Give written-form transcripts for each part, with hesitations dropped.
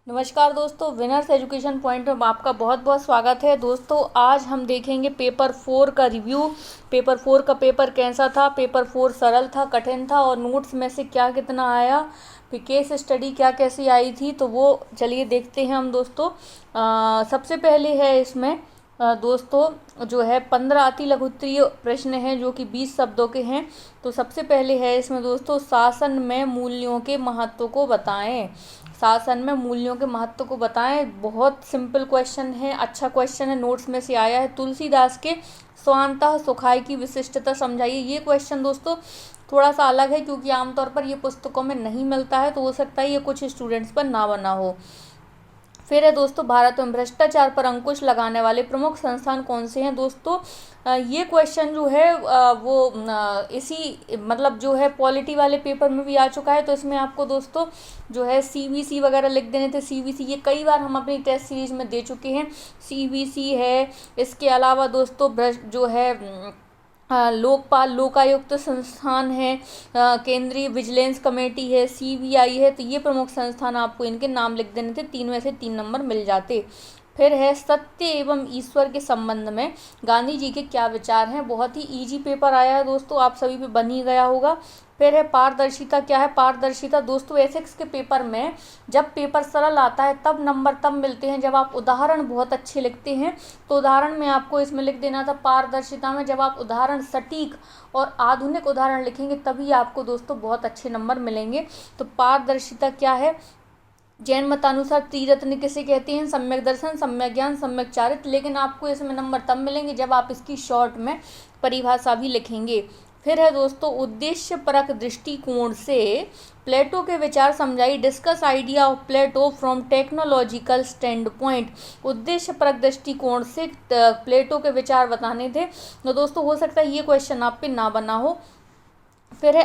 नमस्कार दोस्तों, winners education point में आपका बहुत बहुत स्वागत है। दोस्तों आज हम देखेंगे पेपर 4 का रिव्यू। पेपर 4 का पेपर कैसा था। पेपर 4 सरल था, कठिन था और नोट्स में से क्या कितना आया, फिर केस स्टडी क्या कैसी आई थी, तो वो चलिए देखते हैं हम दोस्तों। सबसे पहले है इसमें दोस्तों जो है 15 अति लघुत्तरीय प्रश्न हैं जो कि 20 शब्दों के हैं। तो सबसे पहले है इसमें दोस्तों, शासन में मूल्यों के महत्व को बताएं। शासन में मूल्यों के महत्व को बताएं। बहुत सिंपल क्वेश्चन है, अच्छा क्वेश्चन है, नोट्स में से आया है। तुलसीदास के स्वांतः सुखाय की विशिष्टता समझाइए। ये क्वेश्चन दोस्तों थोड़ा सा अलग है क्योंकि आमतौर पर ये पुस्तकों में नहीं मिलता है, तो हो सकता है ये कुछ स्टूडेंट्स पर ना बना हो। फिर है दोस्तों, भारत में भ्रष्टाचार पर अंकुश लगाने वाले प्रमुख संस्थान कौन से हैं। दोस्तों ये क्वेश्चन जो है वो इसी मतलब जो है पॉलिटी वाले पेपर में भी आ चुका है। तो इसमें आपको दोस्तों जो है सीवीसी वगैरह लिख देने थे। सीवीसी ये कई बार हम अपनी टेस्ट सीरीज में दे चुके हैं। सीवीसी है, इसके अलावा दोस्तों जो है लोकपाल लोकायुक्त संस्थान है, केंद्रीय विजिलेंस कमेटी है, सीबीआई है। तो ये प्रमुख संस्थान आपको इनके नाम लिख देने थे, 3 में से 3 नंबर मिल जाते। फिर है सत्य एवं ईश्वर के संबंध में गांधी जी के क्या विचार हैं। बहुत ही इजी पेपर आया है दोस्तों, आप सभी पे बन ही गया होगा। फिर है पारदर्शिता क्या है। पारदर्शिता दोस्तों एथिक्स के पेपर में जब पेपर सरल आता है तब नंबर तब मिलते हैं जब आप उदाहरण बहुत अच्छे लिखते हैं। तो उदाहरण में आपको इसमें लिख देना था पारदर्शिता में, जब आप उदाहरण सटीक और आधुनिक उदाहरण लिखेंगे तभी आपको दोस्तों बहुत अच्छे नंबर मिलेंगे। तो पारदर्शिता क्या है। जैन मतानुसार त्रिरत्न किसे कहते हैं। सम्यक दर्शन, सम्यक ज्ञान, सम्यक चारित्र। लेकिन आपको इसमें नंबर तब मिलेंगे जब आप इसकी शॉर्ट में परिभाषा भी लिखेंगे। फिर है दोस्तों, उद्देश्य परक दृष्टिकोण से प्लेटो के विचार समझाइए। Discuss idea of Plato from technological standpoint. उद्देश्य परक दृष्टिकोण से प्लेटो के विचार बताने थे। तो दोस्तों हो सकता है ये क्वेश्चन आप पे ना बना हो। फिर है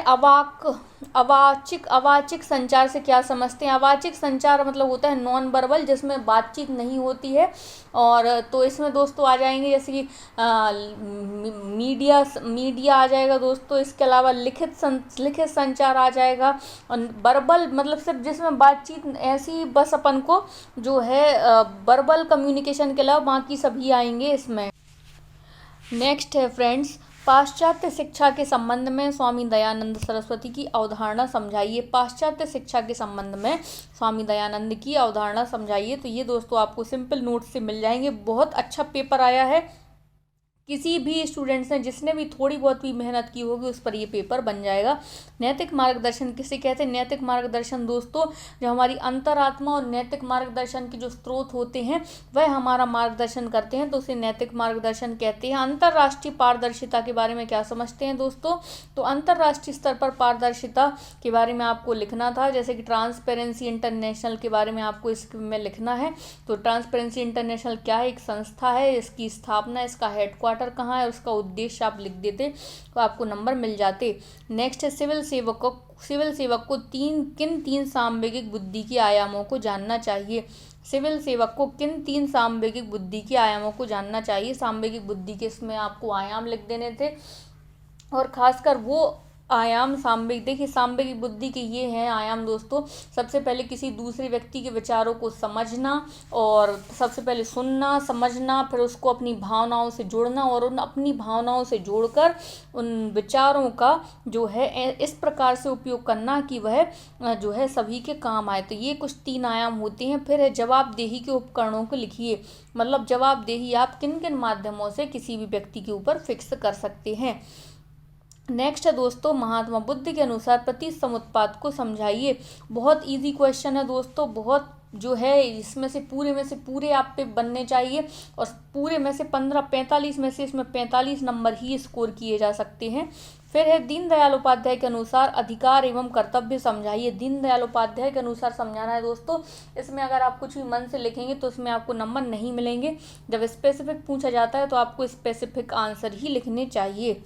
अवाचिक संचार से क्या समझते हैं। अवाचिक संचार मतलब होता है नॉन वर्बल, जिसमें बातचीत नहीं होती है। और तो इसमें दोस्तों आ जाएंगे जैसे कि मीडिया आ जाएगा दोस्तों। इसके अलावा लिखित संचार आ जाएगा। और वर्बल मतलब सिर्फ जिसमें बातचीत ऐसी बस अपन को जो है वर्बल कम्युनिकेशन के अलावा बाकी सभी आएंगे इसमें। नेक्स्ट है फ्रेंड्स, पाश्चात्य शिक्षा के संबंध में स्वामी दयानंद सरस्वती की अवधारणा समझाइए। पाश्चात्य शिक्षा के संबंध में स्वामी दयानंद की अवधारणा समझाइए। तो ये दोस्तों आपको सिंपल नोट से मिल जाएंगे। बहुत अच्छा पेपर आया है। किसी भी स्टूडेंट्स ने जिसने भी थोड़ी बहुत भी मेहनत की होगी उस पर ये पेपर बन जाएगा। नैतिक मार्गदर्शन किसे कहते हैं। नैतिक मार्गदर्शन दोस्तों जो हमारी अंतरात्मा और नैतिक मार्गदर्शन के जो स्रोत होते हैं वह हमारा मार्गदर्शन करते हैं, तो उसे नैतिक मार्गदर्शन कहते हैं। अंतर्राष्ट्रीय पारदर्शिता के बारे में क्या समझते हैं दोस्तों। तो अंतर्राष्ट्रीय स्तर पर पारदर्शिता के बारे में आपको लिखना था, जैसे कि ट्रांसपेरेंसी इंटरनेशनल के बारे में आपको इसमें लिखना है। तो ट्रांसपेरेंसी इंटरनेशनल क्या है, एक संस्था है, इसकी स्थापना, इसका हेडक्वार्टर कहाँ है, उसका उद्देश्य आप लिख देते तो आपको नंबर मिल जाते। नेक्स्ट है सिविल सेवक को किन तीन सामवेगिक बुद्धि के आयामों को जानना चाहिए। सिविल सेवक को किन 3 सामवेगिक बुद्धि के आयामों को जानना चाहिए। सामवेगिक बुद्धि के इसमें आपको आयाम लिख देने थे और खासकर वो आयाम सामवेगिक, देखिए सामवेगिक बुद्धि के ये हैं आयाम दोस्तों। सबसे पहले किसी दूसरे व्यक्ति के विचारों को समझना, और सबसे पहले सुनना समझना, फिर उसको अपनी भावनाओं से जोड़ना और उन अपनी भावनाओं से जोड़कर उन विचारों का जो है इस प्रकार से उपयोग करना कि वह जो है सभी के काम आए। तो ये कुछ 3 आयाम होते हैं। फिर है जवाबदेही के उपकरणों को लिखिए। मतलब जवाबदेही आप किन किन माध्यमों से किसी भी व्यक्ति के ऊपर फिक्स कर सकते हैं। नेक्स्ट है दोस्तों, महात्मा बुद्ध के अनुसार प्रतिसमुत्पाद को समझाइए। बहुत इजी क्वेश्चन है दोस्तों, बहुत जो है इसमें से पूरे आप पे बनने चाहिए। और पूरे में से 45 में से इसमें 45 नंबर ही स्कोर किए जा सकते हैं। फिर है दीनदयाल उपाध्याय के अनुसार अधिकार एवं कर्तव्य समझाइए। दीनदयाल उपाध्याय के अनुसार समझाना है दोस्तों। इसमें अगर आप कुछ भी मन से लिखेंगे तो इसमें आपको नंबर नहीं मिलेंगे। जब स्पेसिफिक पूछा जाता है तो आपको स्पेसिफिक आंसर ही लिखने चाहिए।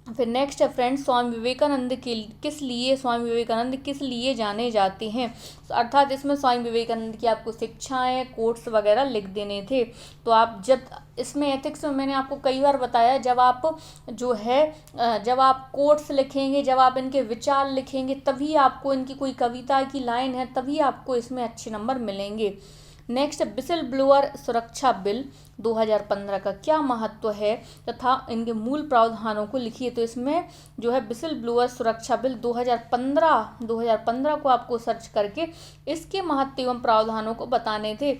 फिर नेक्स्ट है फ्रेंड्स, स्वामी विवेकानंद किस लिए जाने जाते हैं। अर्थात इसमें स्वामी विवेकानंद की आपको शिक्षाएं, कोट्स वगैरह लिख देने थे। तो आप जब इसमें एथिक्स में मैंने आपको कई बार बताया, जब आप कोट्स लिखेंगे, जब आप इनके विचार लिखेंगे, तभी आपको इनकी कोई कविता की लाइन है, तभी आपको इसमें अच्छे नंबर मिलेंगे। नेक्स्ट, विसिल ब्लोअर सुरक्षा बिल 2015 का क्या महत्व है तथा इनके मूल प्रावधानों को लिखिए। तो इसमें जो है विसिल ब्लोअर सुरक्षा बिल 2015 को आपको सर्च करके इसके महत्व एवं प्रावधानों को बताने थे।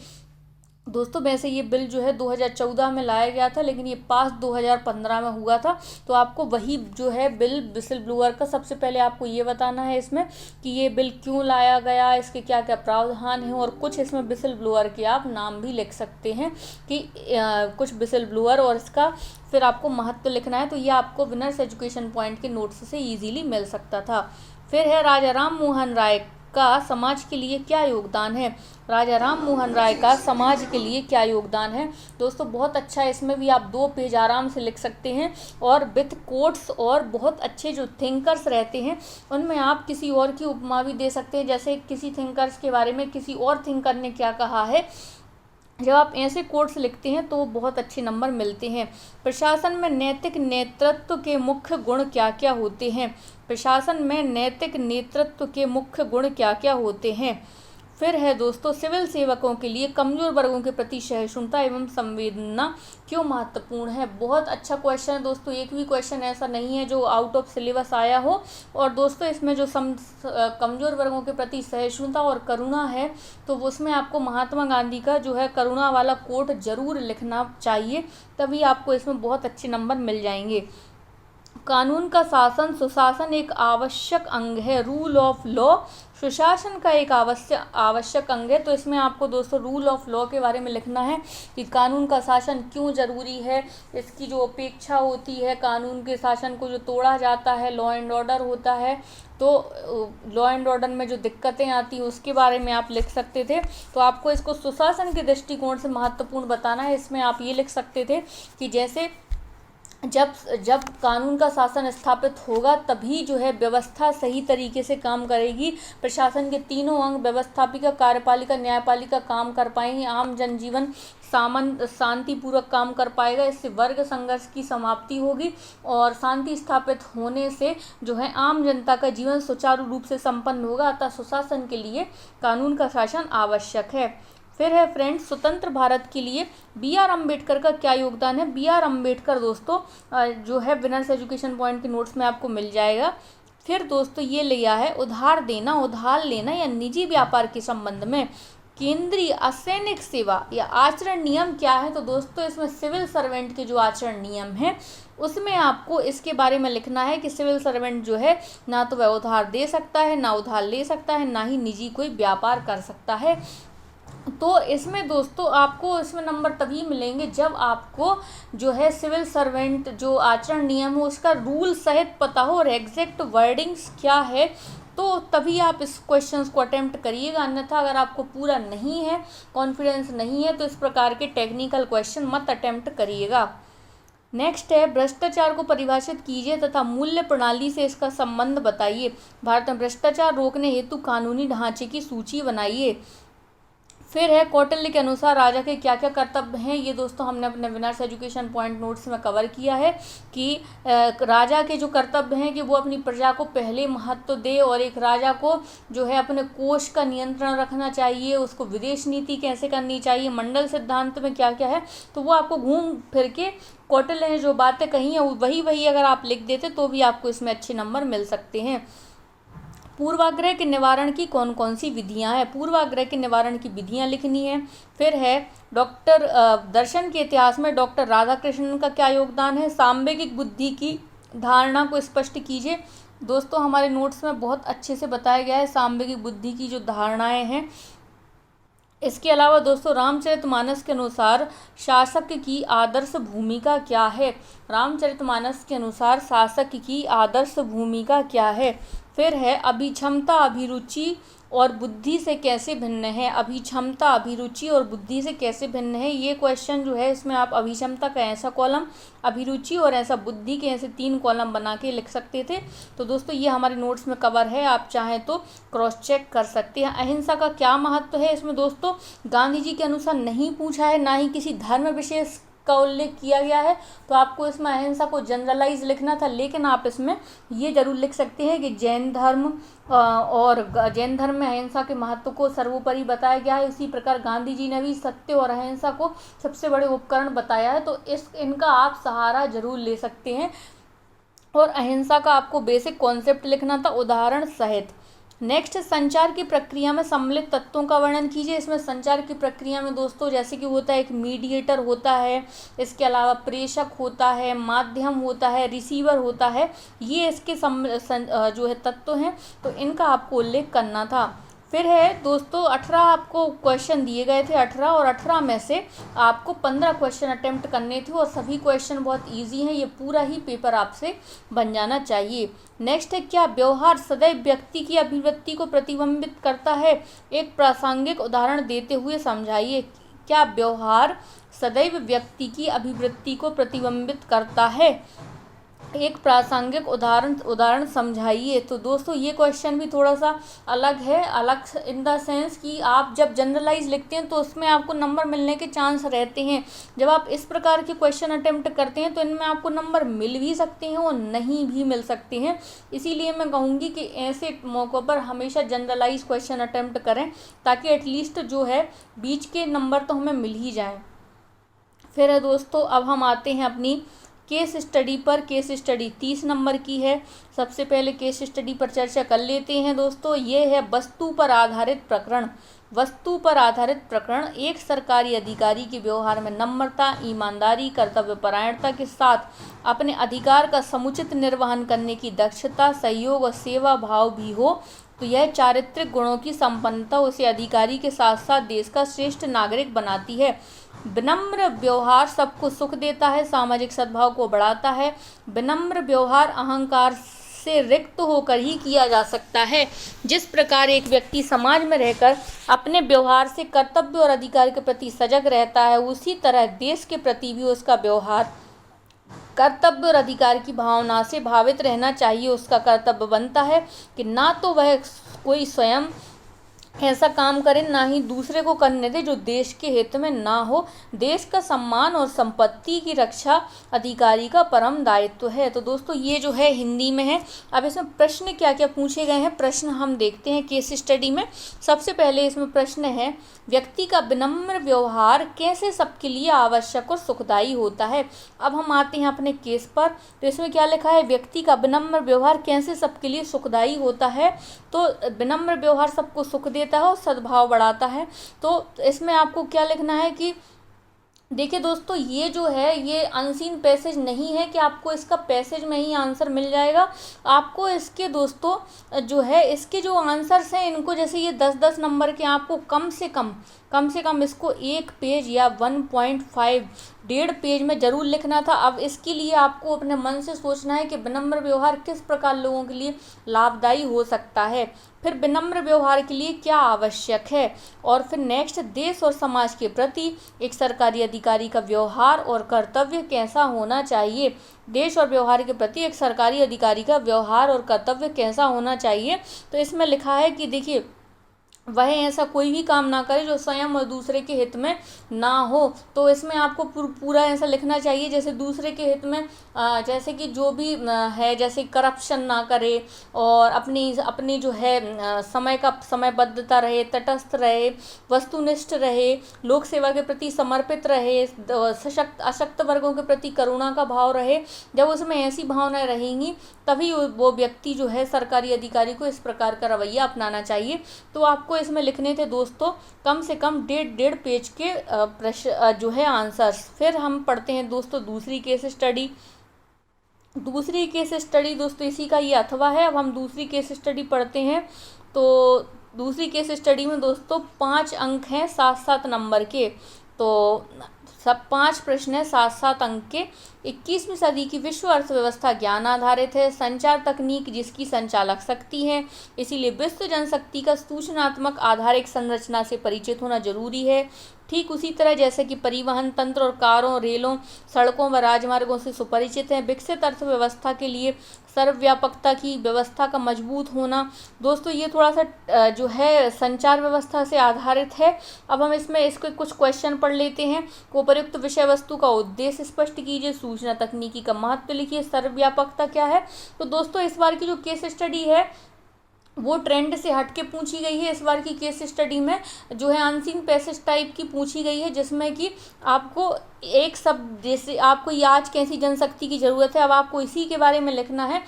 दोस्तों वैसे ये बिल जो है 2014 में लाया गया था, लेकिन ये पास 2015 में हुआ था। तो आपको वही जो है बिल विसिल ब्लोअर का सबसे पहले आपको ये बताना है इसमें कि ये बिल क्यों लाया गया, इसके क्या क्या प्रावधान हैं, और कुछ इसमें विसिल ब्लोअर के आप नाम भी लिख सकते हैं कि कुछ विसिल ब्लोअर, और इसका फिर आपको महत्व लिखना है। तो ये आपको विनर्स एजुकेशन पॉइंट के नोट्स से ईजिली मिल सकता था। फिर है राजा राम मोहन राय का समाज के लिए क्या योगदान है। राजा राम मोहन राय का समाज के लिए क्या योगदान है। दोस्तों बहुत अच्छा है, इसमें भी आप 2 पेज आराम से लिख सकते हैं, और विथ कोट्स, और बहुत अच्छे जो थिंकर्स रहते हैं उनमें आप किसी और की उपमा भी दे सकते हैं। जैसे किसी थिंकर्स के बारे में किसी और थिंकर ने क्या कहा है, जब आप ऐसे कोट्स लिखते हैं तो बहुत अच्छे नंबर मिलते हैं। प्रशासन में नैतिक नेतृत्व के मुख्य गुण क्या क्या होते हैं। प्रशासन में नैतिक नेतृत्व के मुख्य गुण क्या क्या होते हैं। फिर है दोस्तों, सिविल सेवकों के लिए कमजोर वर्गों के प्रति सहिष्णुता एवं संवेदना क्यों महत्वपूर्ण है। बहुत अच्छा क्वेश्चन है दोस्तों, एक भी क्वेश्चन ऐसा नहीं है जो आउट ऑफ सिलेबस आया हो। और दोस्तों इसमें जो कमजोर वर्गों के प्रति सहिष्णुता और करुणा है, तो उसमें आपको महात्मा गांधी का जो है करुणा वाला कोट जरूर लिखना चाहिए, तभी आपको इसमें बहुत अच्छे नंबर मिल जाएंगे। कानून का शासन सुशासन एक आवश्यक अंग है। रूल ऑफ लॉ सुशासन का एक आवश्यक अंग है। तो इसमें आपको दोस्तों रूल ऑफ लॉ के बारे में लिखना है कि कानून का शासन क्यों जरूरी है, इसकी जो अपेक्षा होती है, कानून के शासन को जो तोड़ा जाता है, लॉ एंड ऑर्डर होता है, तो लॉ एंड ऑर्डर में जो दिक्कतें आती हैं उसके बारे में आप लिख सकते थे। तो आपको इसको सुशासन के दृष्टिकोण से महत्वपूर्ण बताना है। इसमें आप ये लिख सकते थे कि जैसे जब कानून का शासन स्थापित होगा तभी जो है व्यवस्था सही तरीके से काम करेगी। प्रशासन के तीनों अंग व्यवस्थापिका, कार्यपालिका, न्यायपालिका काम कर पाएंगे। आम जनजीवन शांतिपूर्वक काम कर पाएगा। इससे वर्ग संघर्ष की समाप्ति होगी और शांति स्थापित होने से जो है आम जनता का जीवन सुचारू रूप से संपन्न होगा। अतः सुशासन के लिए कानून का शासन आवश्यक है। फिर है फ्रेंड्स, स्वतंत्र भारत के लिए B.R. अम्बेडकर का क्या योगदान है। B.R. अम्बेडकर दोस्तों जो है विनर्स एजुकेशन पॉइंट के नोट्स में आपको मिल जाएगा। फिर दोस्तों ये लिया है उधार लेना या निजी व्यापार के संबंध में केंद्रीय असैनिक सेवा या आचरण नियम क्या है। तो दोस्तों इसमें सिविल सर्वेंट के जो आचरण नियम हैं उसमें आपको इसके बारे में लिखना है कि सिविल सर्वेंट जो है ना तो वह उधार दे सकता है, ना उधार ले सकता है, ना ही निजी कोई व्यापार कर सकता है। तो इसमें दोस्तों आपको इसमें नंबर तभी मिलेंगे जब आपको जो है सिविल सर्वेंट जो आचरण नियम हो उसका रूल सहित पता हो और एग्जैक्ट वर्डिंग्स क्या है, तो तभी आप इस क्वेश्चंस को अटेम्प्ट करिएगा। अन्यथा अगर आपको पूरा नहीं है, कॉन्फिडेंस नहीं है, तो इस प्रकार के टेक्निकल क्वेश्चन मत अटेम्प्ट करिएगा। नेक्स्ट है भ्रष्टाचार को परिभाषित कीजिए तथा मूल्य प्रणाली से इसका संबंध बताइए। भारत में भ्रष्टाचार रोकने हेतु कानूनी ढांचे की सूची बनाइए। फिर है कौटिल्य के अनुसार राजा के क्या क्या कर्तव्य हैं। ये दोस्तों हमने अपने विनर्स एजुकेशन पॉइंट नोट्स में कवर किया है कि राजा के जो कर्तव्य हैं कि वो अपनी प्रजा को पहले महत्व दे, और एक राजा को जो है अपने कोष का नियंत्रण रखना चाहिए, उसको विदेश नीति कैसे करनी चाहिए, मंडल सिद्धांत में क्या क्या है, तो वो आपको घूम फिर के कौटिल्य ने जो बातें कही हैं वही अगर आप लिख देते तो भी आपको इसमें अच्छे नंबर मिल सकते हैं। पूर्वाग्रह के निवारण की कौन कौन सी विधियां हैं। पूर्वाग्रह के निवारण की विधियां लिखनी है। फिर है दर्शन के इतिहास में डॉक्टर राधाकृष्णन का क्या योगदान है। सांवेगिक बुद्धि की धारणा को स्पष्ट कीजिए। दोस्तों हमारे नोट्स में बहुत अच्छे से बताया गया है सांवेगिक बुद्धि की जो धारणाएं हैं। इसके अलावा दोस्तों रामचरितमानस के अनुसार शासक की आदर्श भूमिका क्या है। रामचरितमानस के अनुसार शासक की आदर्श भूमिका क्या है। फिर है अभिक्षमता, अभिरुचि और बुद्धि से कैसे भिन्न है। अभिक्षमता, अभिरुचि और बुद्धि से कैसे भिन्न है, ये क्वेश्चन जो है इसमें आप अभिक्षमता का ऐसा कॉलम, अभिरुचि और ऐसा बुद्धि के ऐसे 3 कॉलम बना के लिख सकते थे। तो दोस्तों ये हमारे नोट्स में कवर है, आप चाहें तो क्रॉस चेक कर सकते हैं। अहिंसा का क्या महत्व है, इसमें दोस्तों गांधी जी के अनुसार नहीं पूछा है, ना ही किसी धर्म विशेष का उल्लेख किया गया है। तो आपको इसमें अहिंसा को जनरलाइज लिखना था, लेकिन आप इसमें ये जरूर लिख सकते हैं कि जैन धर्म में अहिंसा के महत्व को सर्वोपरि बताया गया है। इसी प्रकार गांधी जी ने भी सत्य और अहिंसा को सबसे बड़े उपकरण बताया है। तो इनका आप सहारा जरूर ले सकते हैं। और अहिंसा का आपको बेसिक कॉन्सेप्ट लिखना था उदाहरण सहित। नेक्स्ट, संचार की प्रक्रिया में सम्मिलित तत्वों का वर्णन कीजिए। इसमें संचार की प्रक्रिया में दोस्तों जैसे कि होता है एक मीडिएटर होता है, इसके अलावा प्रेषक होता है, माध्यम होता है, रिसीवर होता है, ये इसके जो है तत्व हैं। तो इनका आपको उल्लेख करना था। फिर है दोस्तों 18 आपको क्वेश्चन दिए गए थे, 18 और 18 में से आपको 15 क्वेश्चन अटेम्प्ट करने थे और सभी क्वेश्चन बहुत इजी हैं। ये पूरा ही पेपर आपसे बन जाना चाहिए। नेक्स्ट है, क्या व्यवहार सदैव व्यक्ति की अभिव्यक्ति को प्रतिबिंबित करता है। एक प्रासंगिक उदाहरण देते हुए समझाइए। क्या व्यवहार सदैव व्यक्ति की अभिवृत्ति को प्रतिबिंबित करता है। एक प्रासंगिक उदाहरण समझाइए। तो दोस्तों ये क्वेश्चन भी थोड़ा सा अलग है, अलग इन द सेंस कि आप जब जनरलाइज लिखते हैं तो उसमें आपको नंबर मिलने के चांस रहते हैं। जब आप इस प्रकार के क्वेश्चन अटेम्प्ट करते हैं तो इनमें आपको नंबर मिल भी सकते हैं और नहीं भी मिल सकते हैं। इसीलिए मैं कहूँगी कि ऐसे मौक़ों पर हमेशा जनरलाइज क्वेश्चन अटेम्प्ट करें, ताकि एटलीस्ट जो है बीच के नंबर तो हमें मिल ही जाए। फिर है दोस्तों, अब हम आते हैं अपनी केस स्टडी पर। केस स्टडी 30 नंबर की है। सबसे पहले केस स्टडी पर चर्चा कर लेते हैं दोस्तों। ये है वस्तु पर आधारित प्रकरण। वस्तु पर आधारित प्रकरण एक सरकारी अधिकारी के व्यवहार में नम्रता, ईमानदारी, कर्तव्यपरायणता के साथ अपने अधिकार का समुचित निर्वहन करने की दक्षता, सहयोग और सेवा भाव भी हो, तो यह चारित्रिक गुणों की संपन्नता उसे अधिकारी के साथ साथ देश का श्रेष्ठ नागरिक बनाती है। विनम्र व्यवहार सबको सुख देता है, सामाजिक सद्भाव को बढ़ाता है। विनम्र व्यवहार अहंकार से रिक्त होकर ही किया जा सकता है। जिस प्रकार एक व्यक्ति समाज में रहकर अपने व्यवहार से कर्तव्य और अधिकार के प्रति सजग रहता है, उसी तरह देश के प्रति भी उसका व्यवहार कर्तव्य और अधिकार की भावना से भावित रहना चाहिए। उसका कर्तव्य बनता है कि ना तो वह कोई स्वयं ऐसा काम करे, ना ही दूसरे को करने दे जो देश के हित में ना हो। देश का सम्मान और संपत्ति की रक्षा अधिकारी का परम दायित्व है। तो दोस्तों ये जो है हिंदी में है। अब इसमें प्रश्न क्या क्या पूछे गए हैं, प्रश्न हम देखते हैं केस स्टडी में। सबसे पहले इसमें प्रश्न है, व्यक्ति का विनम्र व्यवहार कैसे सबके लिए आवश्यक और सुखदायी होता है। अब हम आते हैं अपने केस पर। तो इसमें क्या लिखा है, व्यक्ति का विनम्र व्यवहार कैसे सबके लिए सुखदायी होता है। तो विनम्र व्यवहार सबको सुख देता है और सद्भाव बढ़ाता है। तो इसमें आपको क्या लिखना है कि देखिए दोस्तों, ये जो है ये अनसीन पैसेज नहीं है कि आपको इसका पैसेज में ही आंसर मिल जाएगा। आपको इसके दोस्तों जो है इसके जो आंसर्स हैं इनको, जैसे ये 10-10 नंबर के, आपको कम से कम इसको 1 पेज या 1.5 1.5 पेज में ज़रूर लिखना था। अब इसके लिए आपको अपने मन से सोचना है कि विनम्र व्यवहार किस प्रकार लोगों के लिए लाभदायी हो सकता है, फिर विनम्र व्यवहार के लिए क्या आवश्यक है, और फिर नेक्स्ट देश और समाज के प्रति एक सरकारी अधिकारी का व्यवहार और कर्तव्य कैसा होना चाहिए। देश और व्यवहार के प्रति एक सरकारी अधिकारी का व्यवहार और कर्तव्य कैसा होना चाहिए। तो इसमें लिखा है कि देखिए, वह ऐसा कोई भी काम ना करे जो स्वयं और दूसरे के हित में ना हो। तो इसमें आपको पूरा ऐसा लिखना चाहिए जैसे दूसरे के हित में, जैसे कि जो भी है, जैसे करप्शन ना करे और अपनी जो है समयबद्धता रहे, तटस्थ रहे, वस्तुनिष्ठ रहे, लोक सेवा के प्रति समर्पित रहे, अशक्त वर्गों के प्रति करुणा का भाव रहे। जब उसमें ऐसी भावनाएं रहेंगी तभी वो व्यक्ति जो है सरकारी अधिकारी को इस प्रकार का रवैया अपनाना चाहिए। तो आपको इसमें लिखने थे दोस्तों कम से कम 1.5 पेज के प्रश्न जो है आंसर्स। फिर हम पढ़ते हैं दोस्तों दूसरी केस स्टडी। दोस्तों इसी का ये अथवा है। अब हम दूसरी केस स्टडी पढ़ते हैं। तो दूसरी केस स्टडी में दोस्तों 5 अंक हैं 7-7 नंबर के। तो सब 5 प्रश्न है 7-7 अंक के। 21वीं सदी की विश्व अर्थव्यवस्था ज्ञान आधारित है। संचार तकनीक जिसकी संचालक शक्ति है, इसीलिए विश्व जनशक्ति का सूचनात्मक आधार एक संरचना से परिचित होना जरूरी है। ठीक उसी तरह जैसे कि परिवहन तंत्र और कारों, रेलों, सड़कों व राजमार्गों से सुपरिचित है। विकसित अर्थव्यवस्था के लिए सर्वव्यापकता की व्यवस्था का मजबूत होना। दोस्तों ये थोड़ा सा जो है संचार व्यवस्था से आधारित है। अब हम इसमें इसके कुछ क्वेश्चन पढ़ लेते हैं। उपयुक्त विषय वस्तु का उद्देश्य स्पष्ट कीजिए। सूचना तकनीकी का महत्व लिखिए। सर्वव्यापकता क्या है? तो दोस्तों इस बार की जो केस स्टडी है वो ट्रेंड से हट के पूछी गई है। इस बार की केस स्टडी में जो है अनसीन पैसेज टाइप की पूछी गई है, जिसमें कि आपको एक शब्द, जैसे आपको ये आज कैसी जनशक्ति की ज़रूरत है, अब आपको इसी के बारे में लिखना है,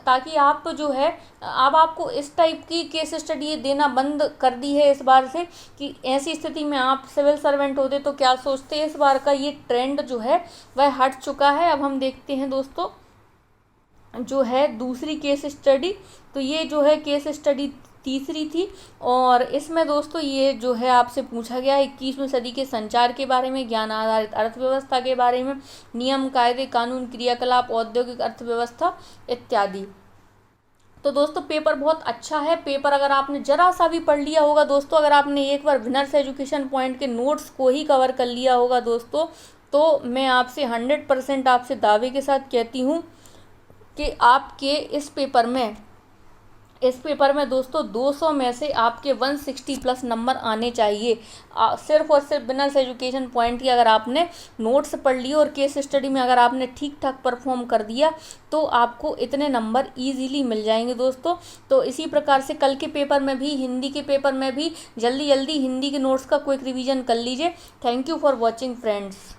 ताकि आप जो है अब आपको इस टाइप की केस स्टडी देना बंद कर दी है इस बार से, कि ऐसी स्थिति में आप सिविल सर्वेंट होते तो क्या सोचते। इस बार का ये ट्रेंड जो है वह हट चुका है। अब हम देखते हैं दोस्तों जो है दूसरी केस स्टडी। तो ये जो है केस स्टडी तीसरी थी, और इसमें दोस्तों ये जो है आपसे पूछा गया है 21वीं सदी के संचार के बारे में, ज्ञान आधारित अर्थव्यवस्था के बारे में, नियम, कायदे, कानून, क्रियाकलाप, औद्योगिक अर्थव्यवस्था इत्यादि। तो दोस्तों पेपर बहुत अच्छा है। पेपर अगर आपने जरा सा भी पढ़ लिया होगा दोस्तों, अगर आपने एक बार विनर्स एजुकेशन पॉइंट के नोट्स को ही कवर कर लिया होगा दोस्तों, तो मैं आपसे 100% आपसे दावे के साथ कहती हूँ कि आपके इस पेपर में दोस्तों 200 में से आपके 160 प्लस नंबर आने चाहिए। सिर्फ और सिर्फ विनर्स एजुकेशन पॉइंट की अगर आपने नोट्स पढ़ लिए और केस स्टडी में अगर आपने ठीक ठाक परफॉर्म कर दिया, तो आपको इतने नंबर इजीली मिल जाएंगे दोस्तों। तो इसी प्रकार से कल के पेपर में भी, हिंदी के पेपर में भी जल्दी जल्दी हिंदी के नोट्स का क्विक रिवीजन कर लीजिए। Thank you for watching friends.